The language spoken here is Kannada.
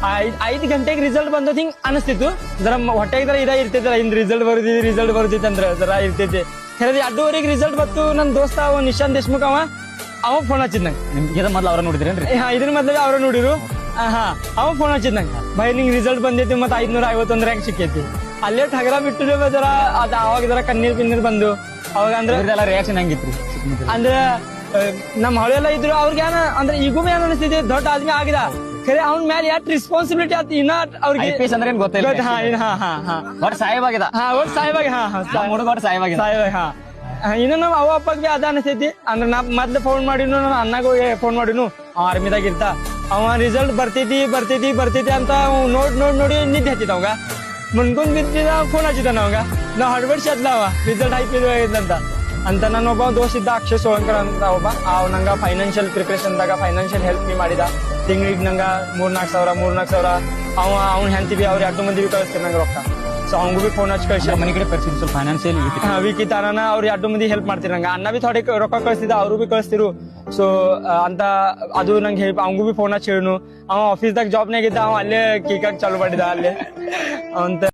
5 ಗಂಟೆಗೆ ರಿಸಲ್ಟ್ ಬಂದದ ಹಿಂಗ್ ಅನಿಸ್ತಿತ್ತು. ಜರ ಹೊಟ್ಟೆಗೆ ಜರ ಇರ್ತಿತ್ತಲ್ಲ, ಹಿಂದ್ ರಿಸಲ್ಟ್ ಬರುದಿತ್ತು ಅಂದ್ರೆ ಜರ ಇರ್ತೈತಿ. ಖರೆ 2:30 ರಿಸಲ್ಟ್ ಬಂತು. ನನ್ ದೋಸ್ತ ಅವ ನಿಶಾಂತ್ ದೇಶ್ಮುಖ್ ಅವ ಫೋನ್ ಹಚ್ಚಿದ್ ನಂಗೆ. ನಿಮ್ಗೆ ಮೊದ್ಲು ಅವ್ರ ನೋಡಿದ್ರೇನ್ರಿ? ಇದ್ರ ಮೊದ್ಲು ಅವ್ರ ನೋಡಿರು. ಅವ ಫೋನ್ ಹಚ್ಚಿದ್ ನಂಗೆ, ಭಯ ನಿಂಗ್ ರಿಸಲ್ಟ್ ಬಂದೈತಿ ಮತ್ತೆ 551 ರ್ಯಾಂಕ್ ಸಿಕ್ಕೈತಿ. ಅಲ್ಲೇ ಠಗರ ಬಿಟ್ಟು ಜರ ಅವಾಗ ಜರ ಕಣ್ಣೀರ್ ಬಂದು ಅವಾಗ ಅಂದ್ರೆ ರಿಯಾಕ್ಷನ್ ಹೆಂಗಿತ್ರಿ? ಅಂದ್ರೆ ನಮ್ ಹಳೆಲ್ಲ ಇದ್ರು ಅವ್ರಿಗೆ ಅಂದ್ರೆ ಈಗೂ ಏನ್ ಅನಿಸ್ತಿದೆ, ದೊಡ್ಡ ಆದ್ಮಿ ಆಗಿದ ಖರೆ ಅವ್ನ ಮೇಲೆ ಎಷ್ಟು ರೆಸ್ಪಾನ್ಸಿಬಿಲಿಟಿ ಆಯ್ತು ಇನ್ನ ಅವ್ರಿಗೆ ಅಂದ್ರೆ ಏನ್ ಗೊತ್ತಿಲ್ಲ. ಒಟ್ಟು ಸಾಹೇಬಾಗಿದ. ಒಟ್ಟು ಸಾಹೇಬಾಗಿ ಹುಡುಗ ಒಟ್ಟು ಸಾಹೇಬಾಗಿದ. ಇನ್ನು ನಾವ್ ಅವ ಅಪ್ಪಗ್ ಬಿ ಅದ ಅನಿಸ್ತೈತಿ. ಅಂದ್ರೆ ನಾ ಮೊದ್ಲು ಫೋನ್ ಮಾಡಿನು, ನಾನು ಅಣ್ಣಗೂ ಫೋನ್ ಮಾಡಿನು, ಅವ ಆರ್ಮಿದಾಗ ಇರ್ತ. ಅವ ರಿಸಲ್ಟ್ ಬರ್ತೈತಿ ಅಂತ ನೋಡಿ ನಿದ್ದೆ ಹತ್ತಿದ ಅವಾಗ. ಮುನ್ಕೊಂಡ್ ಬಿದ್ದಿದ ಫೋನ್ ಹಚ್ಚಿದ ಅವಾಗ. ನಾವ್ ಹಡ್ಬಡ್ಸಿ ಹತ್ಲ ಅವ ರಿಸಲ್ಟ್ ಅಂತ ನನ್ನ ಒಬ್ಬ ದೋಸ್ತ ಇದ್ದ, ಅಕ್ಷಯ್ ಸೋಳಂಕರ್ ಅಂತ ಒಬ್ಬ. ಅವ್ ನಂಗ ಫೈನಾನ್ಷಿಯಲ್ ಪ್ರಿಪರೇಷನ್ದಾಗ ಫೈನಾನ್ಷಿಯಲ್ ಹೆಲ್ಪ್ ನೀ ಮಾಡಿದ. ತಿಂಗಳಿಗೆ ನಂಗ 3-4 ಸಾವಿರ ಅವ್ನ ಹೆಂಡತಿ ಬಿ ಅವ್ರ 2 ಮಂದಿ ಬಿ ಕಳಿಸ್ತಾರೆ ನಂಗೆ ರೊಕ್ಕ. ಸೊ ಅವ್ಗೂ ಬಿ ಫೋನ್ ಹಚ್ಚಿ ಕಳ್ಸಿ ಮನೆ ಕಡೆ ಪರಿಸ್ಥಿತಿ ಸ್ವಲ್ಪ ಫೈನಾನ್ಷಿಯಲ್ ವೀಕ್ ಇತ್ತಾನ. ಅವ್ರ 2 ಮಂದಿ ಹೆಲ್ಪ್ ಮಾಡ್ತಿರ ನಂಗ. ಅಣ್ಣ ಬಿ ಥೋಡೆ ರೊಕ್ಕ ಕಳಿಸ್ತಿದ್ದ, ಅವ್ರು ಬಿ ಕಳಿಸ್ತಿರು. ಸೊ ಅಂತ ಅದು ನಂಗೆ ಹೆಲ್ಪ್. ಅವಂಗೂ ಬಿ ಫೋನ್ ಹಚ್ಚಿ ಹೇಳಿನು. ಅವ ಆಫೀಸ್ದಾಗ ಜಾಬ್ನಾಗ ಇದ್ದ, ಅವ ಅಲ್ಲೇ ಕೇಕಾಗ್ ಚಾಲು ಮಾಡಿದ ಅಲ್ಲೇ ಅಂತ.